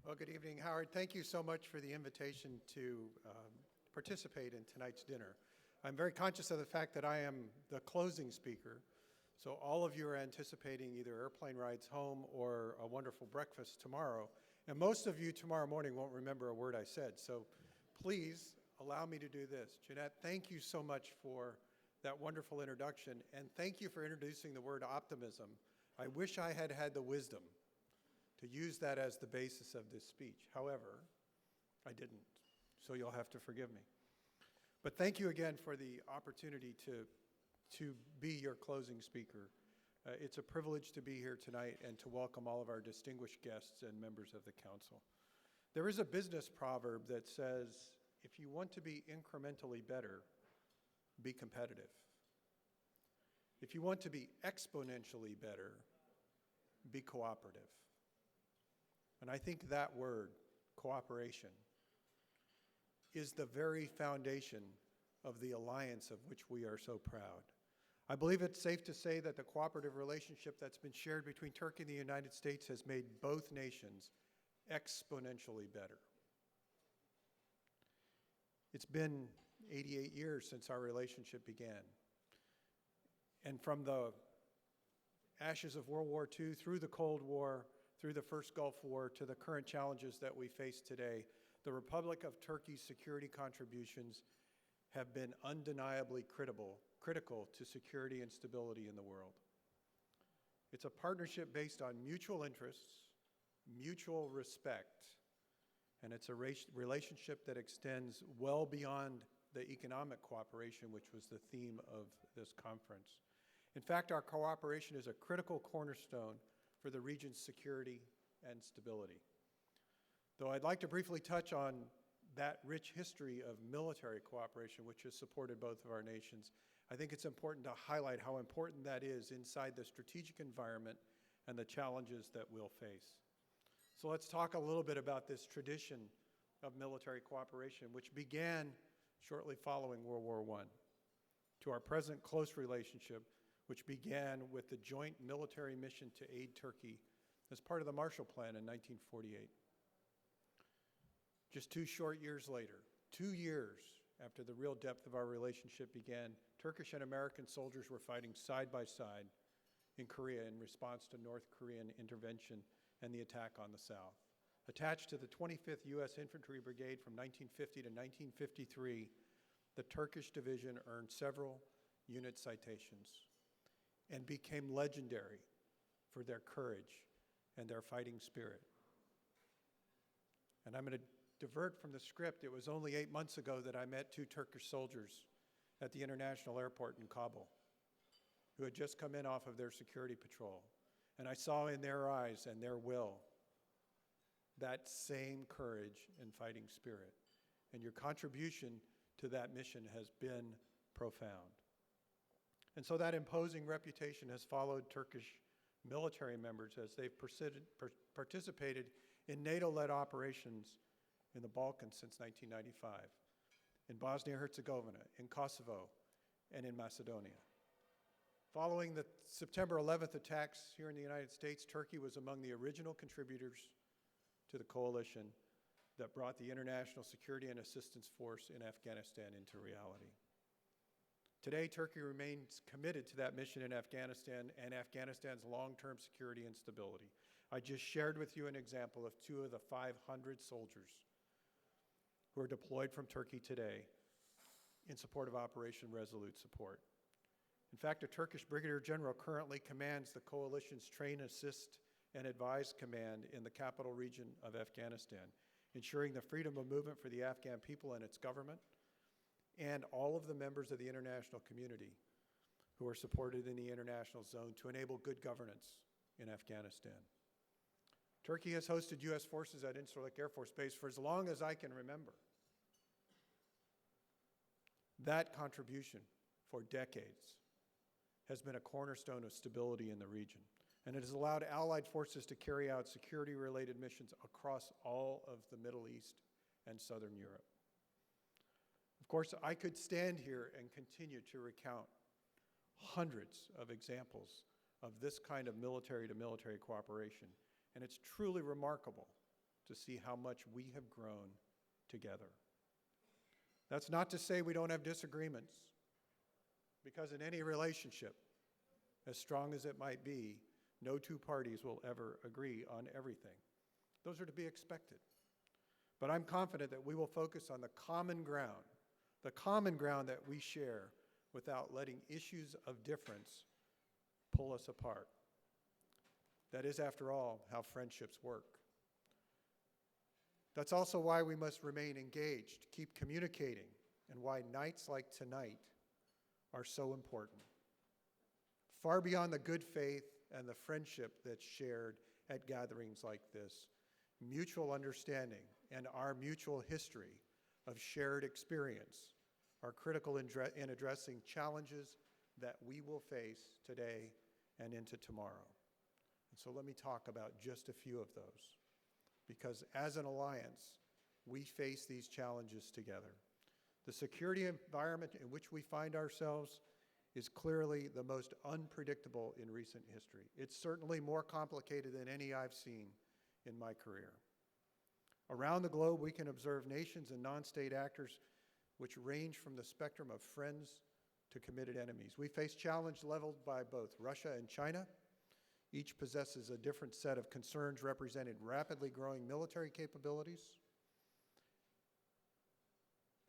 Well, good evening, Howard. Thank you so much for the invitation to participate in tonight's dinner. I'm very conscious of the fact that I am the closing speaker, so all of you are anticipating either airplane rides home or a wonderful breakfast tomorrow. And most of you tomorrow morning won't remember a word I said, so please allow me to do this. Jeanette, thank you so much for that wonderful introduction, and thank you for introducing the word optimism. I wish I had had the wisdom to use that as the basis of this speech. However, I didn't, so you'll have to forgive me. But thank you again for the opportunity to be your closing speaker. It's a privilege to be here tonight and to welcome all of our distinguished guests and members of the council. There is a business proverb that says, if you want to be incrementally better, be competitive. If you want to be exponentially better, be cooperative. And I think that word, cooperation, is the very foundation of the alliance of which we are so proud. I believe it's safe to say that the cooperative relationship that's been shared between Turkey and the United States has made both nations exponentially better. It's been 88 years since our relationship began. And from the ashes of World War II through the Cold War, through the first Gulf War to the current challenges that we face today, the Republic of Turkey's security contributions have been undeniably critical to security and stability in the world. It's a partnership based on mutual interests, mutual respect, and it's a relationship that extends well beyond the economic cooperation, which was the theme of this conference. In fact, our cooperation is a critical cornerstone for the region's security and stability. Though I'd like to briefly touch on that rich history of military cooperation which has supported both of our nations, I think it's important to highlight how important that is inside the strategic environment and the challenges that we'll face. So let's talk a little bit about this tradition of military cooperation, which began shortly following World War I, to our present close relationship, which began with the joint military mission to aid Turkey as part of the Marshall Plan in 1948. Just 2 short years later, 2 years after the real depth of our relationship began, Turkish and American soldiers were fighting side by side in Korea in response to North Korean intervention and the attack on the South. Attached to the 25th U.S. Infantry Brigade from 1950 to 1953, the Turkish division earned several unit citations and became legendary for their courage and their fighting spirit. And I'm going to divert from the script. It was only 8 months ago that I met 2 Turkish soldiers at the international airport in Kabul who had just come in off of their security patrol. And I saw in their eyes and their will that same courage and fighting spirit. And your contribution to that mission has been profound. And so that imposing reputation has followed Turkish military members as they've participated in NATO-led operations in the Balkans since 1995, in Bosnia-Herzegovina, in Kosovo, and in Macedonia. Following the September 11th attacks here in the United States, Turkey was among the original contributors to the coalition that brought the International Security and Assistance Force in Afghanistan into reality. Today, Turkey remains committed to that mission in Afghanistan and Afghanistan's long-term security and stability. I just shared with you an example of 2 of the 500 soldiers who are deployed from Turkey today in support of Operation Resolute Support. In fact, a Turkish brigadier general currently commands the coalition's Train, Assist, and Advise Command in the capital region of Afghanistan, ensuring the freedom of movement for the Afghan people and its government, and all of the members of the international community who are supported in the international zone to enable good governance in Afghanistan. Turkey has hosted U.S. forces at Incirlik Air Force Base for as long as I can remember. That contribution for decades has been a cornerstone of stability in the region, and it has allowed allied forces to carry out security-related missions across all of the Middle East and Southern Europe. Of course, I could stand here and continue to recount hundreds of examples of this kind of military-to-military cooperation, and it's truly remarkable to see how much we have grown together. That's not to say we don't have disagreements, because in any relationship, as strong as it might be, no two parties will ever agree on everything. Those are to be expected. But I'm confident that we will focus on the common ground that we share, without letting issues of difference pull us apart. That is, after all, how friendships work. That's also why we must remain engaged, keep communicating, and why nights like tonight are so important. Far beyond the good faith and the friendship that's shared at gatherings like this, mutual understanding and our mutual history of shared experience are critical in addressing challenges that we will face today and into tomorrow. And so let me talk about just a few of those, because as an alliance, we face these challenges together. The security environment in which we find ourselves is clearly the most unpredictable in recent history. It's certainly more complicated than any I've seen in my career. Around the globe, we can observe nations and non-state actors which range from the spectrum of friends to committed enemies. We face challenges leveled by both Russia and China. Each possesses a different set of concerns representing rapidly growing military capabilities.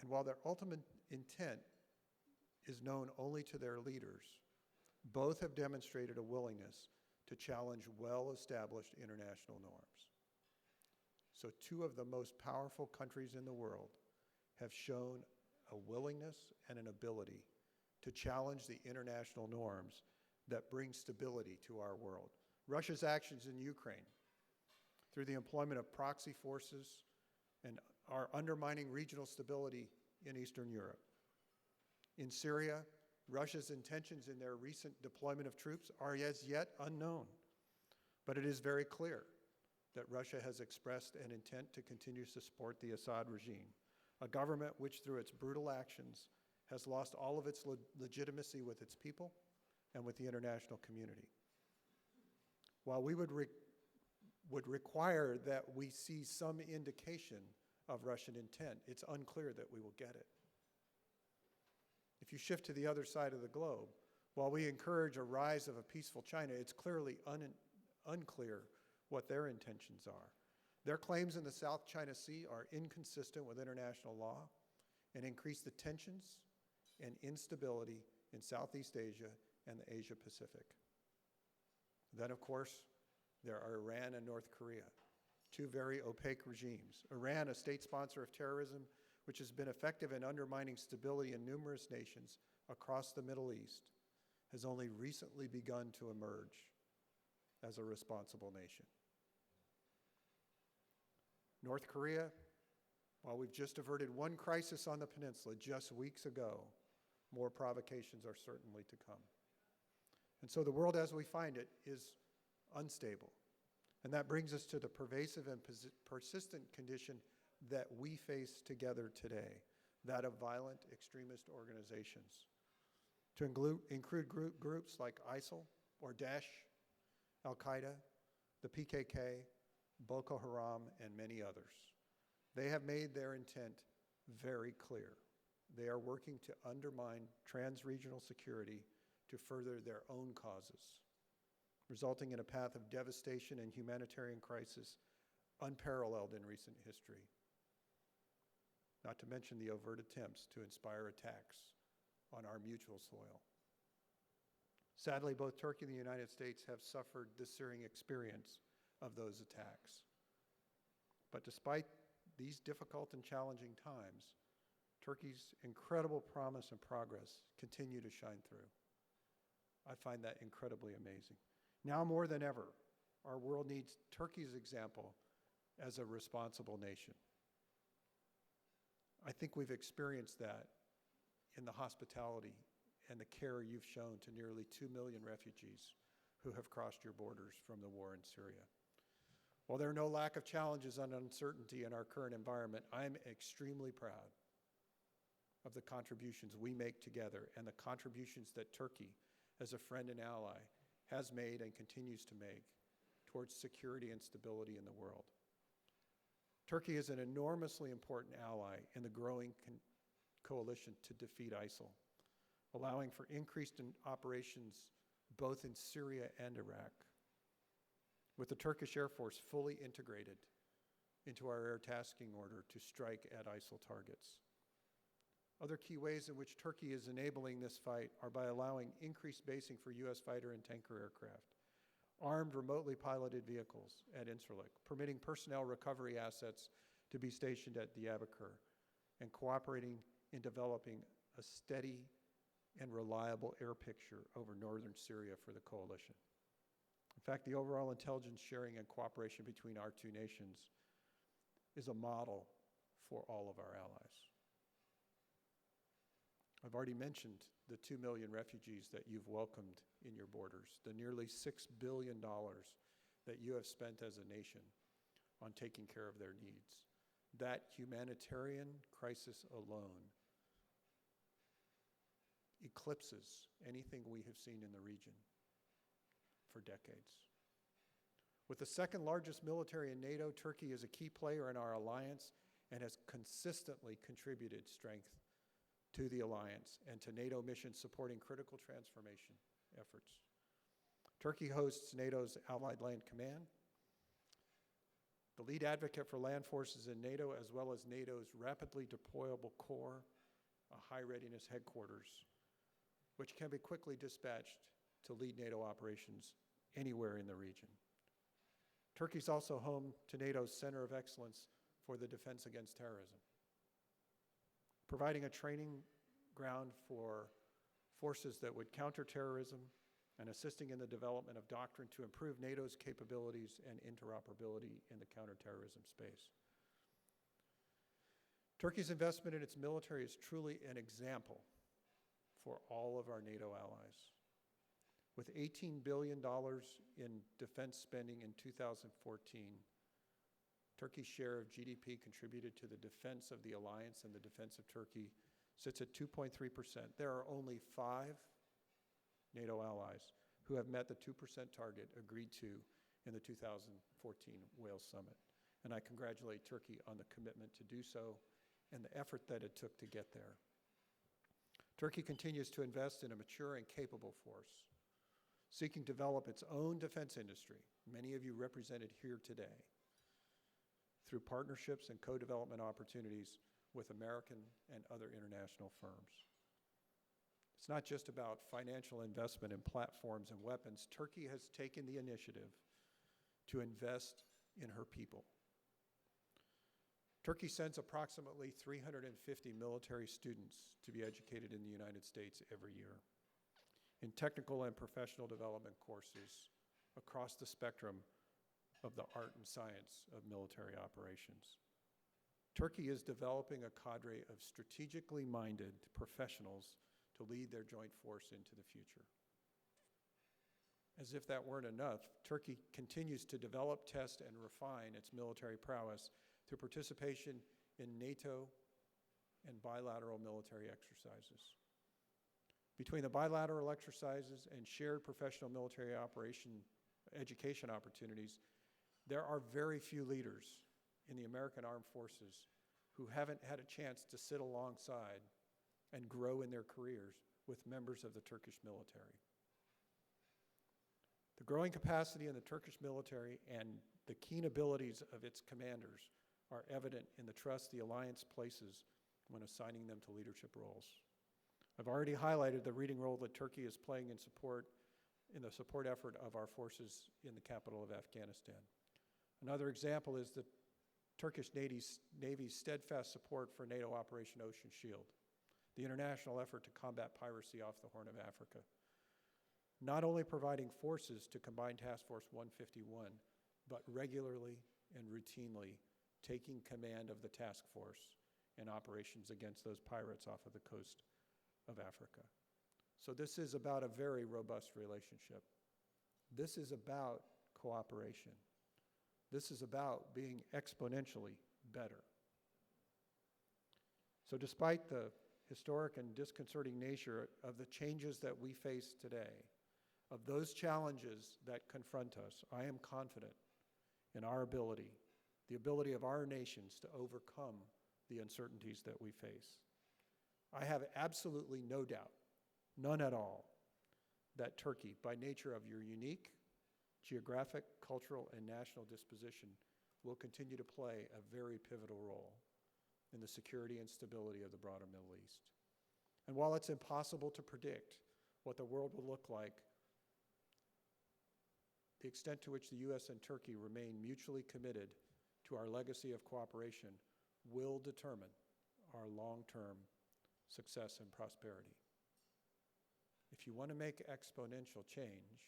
And while their ultimate intent is known only to their leaders, both have demonstrated a willingness to challenge well-established international norms. So two of the most powerful countries in the world have shown a willingness and an ability to challenge the international norms that bring stability to our world. Russia's actions in Ukraine, through the employment of proxy forces, and are undermining regional stability in Eastern Europe. In Syria, Russia's intentions in their recent deployment of troops are as yet unknown, but it is very clear that Russia has expressed an intent to continue to support the Assad regime, a government which, through its brutal actions, has lost all of its legitimacy with its people and with the international community. While we would require that we see some indication of Russian intent, it's unclear that we will get it. If you shift to the other side of the globe, while we encourage a rise of a peaceful China, it's clearly unclear what their intentions are. Their claims in the South China Sea are inconsistent with international law and increase the tensions and instability in Southeast Asia and the Asia Pacific. Then, of course, there are Iran and North Korea, two very opaque regimes. Iran, a state sponsor of terrorism, which has been effective in undermining stability in numerous nations across the Middle East, has only recently begun to emerge as a responsible nation. North Korea, while we've just averted one crisis on the peninsula just weeks ago, more provocations are certainly to come. And so the world as we find it is unstable. And that brings us to the pervasive and persistent condition that we face together today, that of violent extremist organizations. To include groups like ISIL or Daesh, Al-Qaeda, the PKK, Boko Haram, and many others. They have made their intent very clear. They are working to undermine trans-regional security to further their own causes, resulting in a path of devastation and humanitarian crisis unparalleled in recent history, not to mention the overt attempts to inspire attacks on our mutual soil. Sadly, both Turkey and the United States have suffered the searing experience of those attacks. But despite these difficult and challenging times, Turkey's incredible promise and progress continue to shine through. I find that incredibly amazing. Now more than ever, our world needs Turkey's example as a responsible nation. I think we've experienced that in the hospitality and the care you've shown to nearly 2 million refugees who have crossed your borders from the war in Syria. While there are no lack of challenges and uncertainty in our current environment, I'm extremely proud of the contributions we make together and the contributions that Turkey, as a friend and ally, has made and continues to make towards security and stability in the world. Turkey is an enormously important ally in the growing coalition to defeat ISIL, allowing for increased operations both in Syria and Iraq, with the Turkish Air Force fully integrated into our air tasking order to strike at ISIL targets. Other key ways in which Turkey is enabling this fight are by allowing increased basing for U.S. fighter and tanker aircraft, armed remotely piloted vehicles at Incirlik, permitting personnel recovery assets to be stationed at Diyarbakir, and cooperating in developing a steady and reliable air picture over northern Syria for the coalition. In fact, the overall intelligence sharing and cooperation between our two nations is a model for all of our allies. I've already mentioned the 2 million refugees that you've welcomed in your borders, the nearly $6 billion that you have spent as a nation on taking care of their needs. That humanitarian crisis alone eclipses anything we have seen in the region for decades. With the second largest military in NATO, Turkey is a key player in our alliance and has consistently contributed strength to the alliance and to NATO missions supporting critical transformation efforts. Turkey hosts NATO's Allied Land Command, the lead advocate for land forces in NATO, as well as NATO's rapidly deployable core, a high readiness headquarters, which can be quickly dispatched to lead NATO operations anywhere in the region. Turkey is also home to NATO's Center of Excellence for the Defense Against Terrorism, providing a training ground for forces that would counter terrorism and assisting in the development of doctrine to improve NATO's capabilities and interoperability in the counterterrorism space. Turkey's investment in its military is truly an example for all of our NATO allies. With $18 billion in defense spending in 2014, Turkey's share of GDP contributed to the defense of the alliance and the defense of Turkey sits at 2.3%. There are only 5 NATO allies who have met the 2% target agreed to in the 2014 Wales Summit. And I congratulate Turkey on the commitment to do so and the effort that it took to get there. Turkey continues to invest in a mature and capable force, seeking to develop its own defense industry, many of you represented here today, through partnerships and co-development opportunities with American and other international firms. It's not just about financial investment in platforms and weapons. Turkey has taken the initiative to invest in her people. Turkey sends approximately 350 military students to be educated in the United States every year in technical and professional development courses across the spectrum of the art and science of military operations. Turkey is developing a cadre of strategically minded professionals to lead their joint force into the future. As if that weren't enough, Turkey continues to develop, test, and refine its military prowess through participation in NATO and bilateral military exercises. Between the bilateral exercises and shared professional military education opportunities, there are very few leaders in the American Armed Forces who haven't had a chance to sit alongside and grow in their careers with members of the Turkish military. The growing capacity in the Turkish military and the keen abilities of its commanders are evident in the trust the alliance places when assigning them to leadership roles. I've already highlighted the leading role that Turkey is playing in the support effort of our forces in the capital of Afghanistan. Another example is the Turkish Navy's steadfast support for NATO Operation Ocean Shield, the international effort to combat piracy off the Horn of Africa. Not only providing forces to Combined Task Force 151, but regularly and routinely taking command of the task force in operations against those pirates off of the coast of Africa. So this is about a very robust relationship. This is about cooperation. This is about being exponentially better. So despite the historic and disconcerting nature of the changes that we face today, of those challenges that confront us, I am confident in our ability the ability of our nations to overcome the uncertainties that we face. I have absolutely no doubt, none at all, that Turkey, by nature of your unique geographic, cultural, and national disposition, will continue to play a very pivotal role in the security and stability of the broader Middle East. And while it's impossible to predict what the world will look like, the extent to which the U.S. and Turkey remain mutually committed to our legacy of cooperation will determine our long-term success and prosperity. If you want to make exponential change,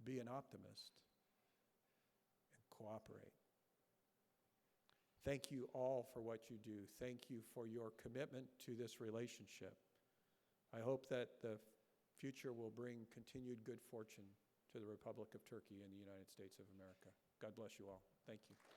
be an optimist and cooperate. Thank you all for what you do. Thank you for your commitment to this relationship. I hope that the future will bring continued good fortune to the Republic of Turkey and the United States of America. God bless you all. Thank you.